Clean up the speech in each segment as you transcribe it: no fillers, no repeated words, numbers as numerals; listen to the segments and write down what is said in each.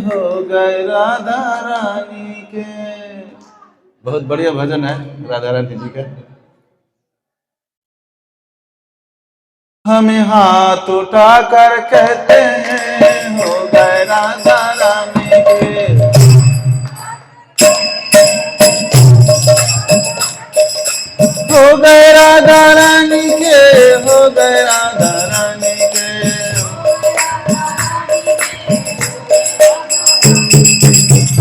हो गए राधा रानी के। बहुत बढ़िया भजन है राधा रानी जी का। हमें हाथ उठा कर कहते हैं हो गए राधा रानी के। हो गए राधा रानी के, हो गए राधा रानी के।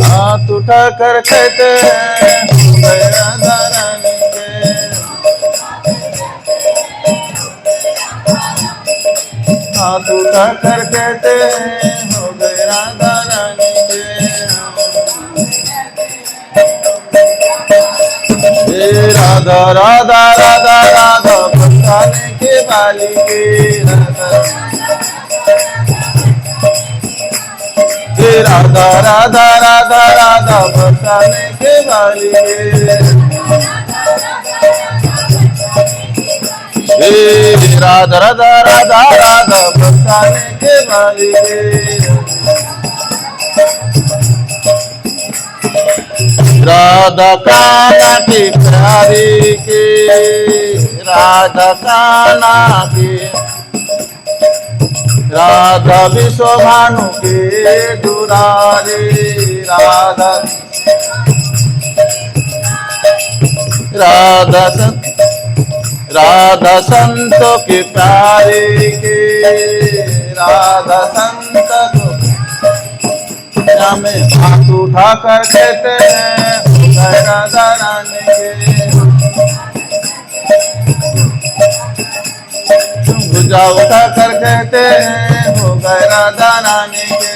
हाथ उठा कर कहते हैं हो गए राधा रानी के। हाथ उठा कर कहते हैं हो गए राधा रानी के। राधा राधा राधा राधा बरसाने के बाली के। राधा राधा राधा राधा बरसाने के बाली के। राधा राधा राधा राधा बरसाने के बाली के। राधा काना के प्यारे के, राधा काना के। राधा विश्वभानु के दुरारे। राधा राधा राधा संतों के प्यारे के। राधा संत को में हाथ उठा कर कहते हैं हो गए राधा रानी के। भुजा उठा कर कहते हैं हो गए राधा रानी के।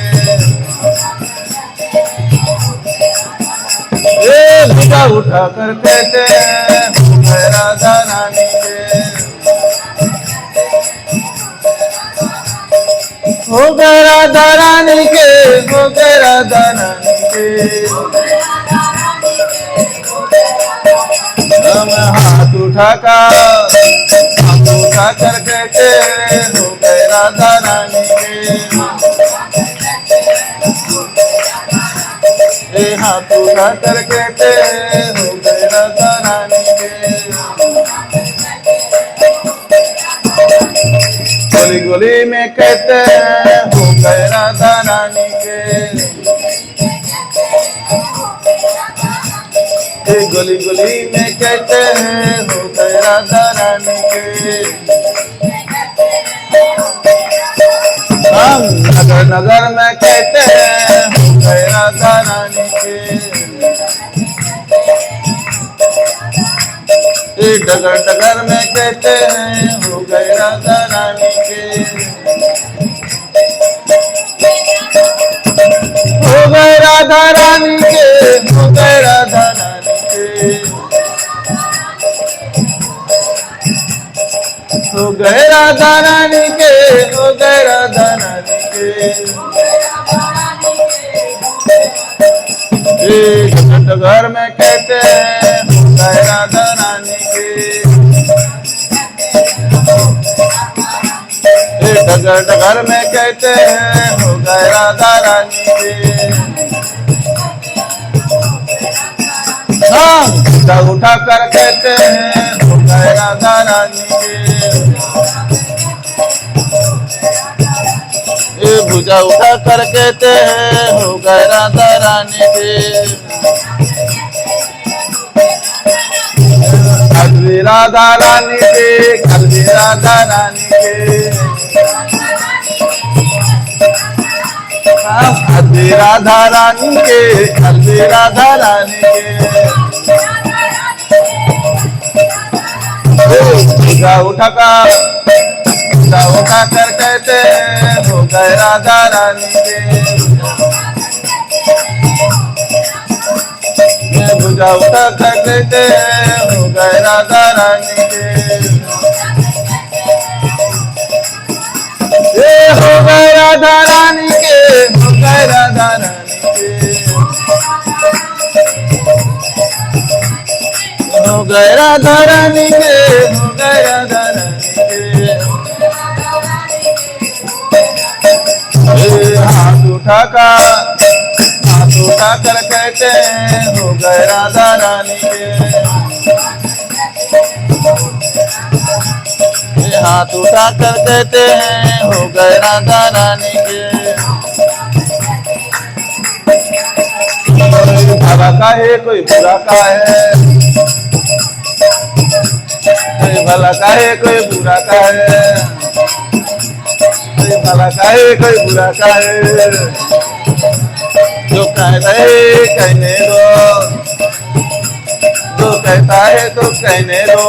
भुजा उठा कर कहते हैं हो गए राधा रानी के। हो गए राधा रानी के, हो गए राधा रानी के। हम हाथ उठा कर कहते हो गए राधा रानी के। हाथ उठा कर कहते हो गए राधा रानी के। गली गली में कहते हैं हो गए राधा रानी के। गली गली में कहते हैं हो गए राधा रानी के। हम नगर नगर में कहते हैं हो गए राधा रानी के। डगर डगर में कहते हैं हो गए राधा रानी के। हो गए राधा रानी के, हो गए राधा रानी के। हो गए राधा रानी के, हो गए राधा रानी के। डगर में कहते हैं हो गए राधा रानी के। डगर डगर में कहते हैं हो गए राधा रानी के। हाँ उठा कर कहते हैं हो गए राधा रानी के। भुजा उठा कर कहते हैं हो गए राधा रानी के। कल राधा रानी के, कल राधा रानी के। कल राधा रानी के, कल राधा रानी के। भुजा उठा कर कहते हैं हो गए राधा रानी के। भुजा उठा कर कहते हैं हो गए राधा रानी के। हो गए राधा रानी के, हो गए राधा रानी के। हो गए राधा रानी के, हो गए राधा रानी के। हाथ उठा कर कहते हैं हो गए राधा रानी के। हाथ उठा कर कहते हैं हो गए राधा रानी के। कोई भला का है कोई बुरा का है, कोई भला का है कोई बुरा का है, कोई भला का है कोई बुरा का है। जो कहता है कहने दो, जो कहता है तो कहने दो,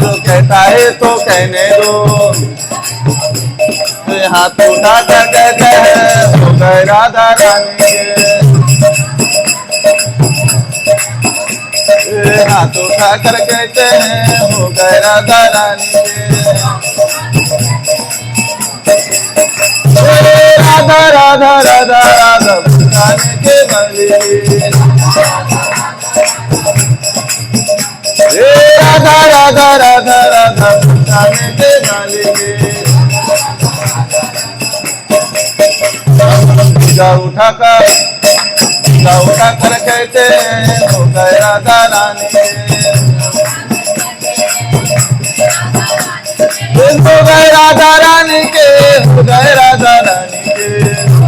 जो कहता है तो कहने दो। हाथ उठा कर कहते हैं हो गए राधा रानी के। हाथ उठा कर कहते हैं हो गए राधा रानी के। राधा राधा राधा राधा रानी के बली, राधा राधा राधा राधा रानी के बली। उठा कर कहते हैं हो गए राधा रानी के। हो गए राधा रानी के, हो गए राधा रानी के। हो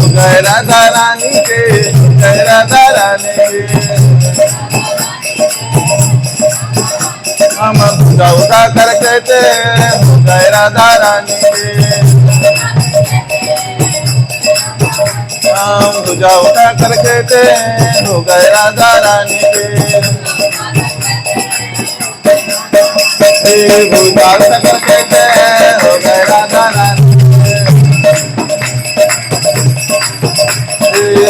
गए राधा रानी के, हो गए राधा रानी के। हम उठा कर कहते हैं हो गए राधा रानी के। हम उठा कर कहते हैं हो गए राधा रानी के। भूजा उठा कर कहते हैं हो गए राधा रानी के।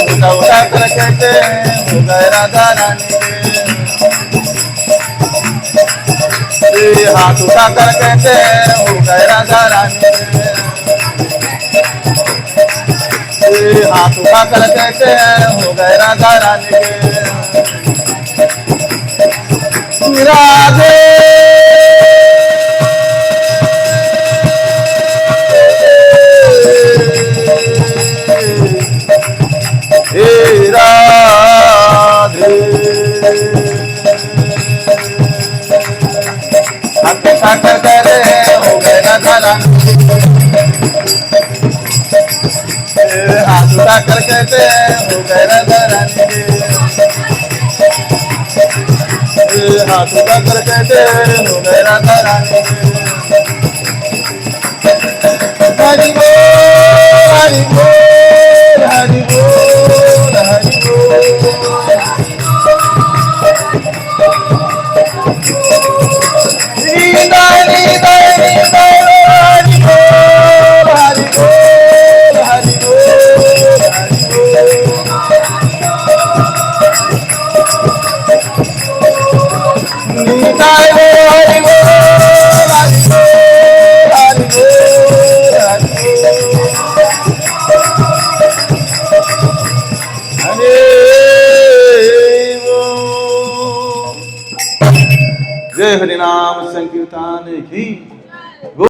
भूजा उठा कर कहते हैं हो गए राधा रानी के। हाथ उठा कर कहते हैं हो गए राधा रानी के। हाथ उठा कर कहते हैं हो गए राधा रानी के। राधे हे राधे। हाथ उठा कर कह रहे हैं हो गए राधा रानी। हाथ उठा कर कहते हैं हो गए राधा रानी के। हाथ उठा कर कहते हैं हो गए राधा रानी के। हरि बोल हरि बोल हरि बोल हरि बोल। जय हरि नाम संकीर्तन की।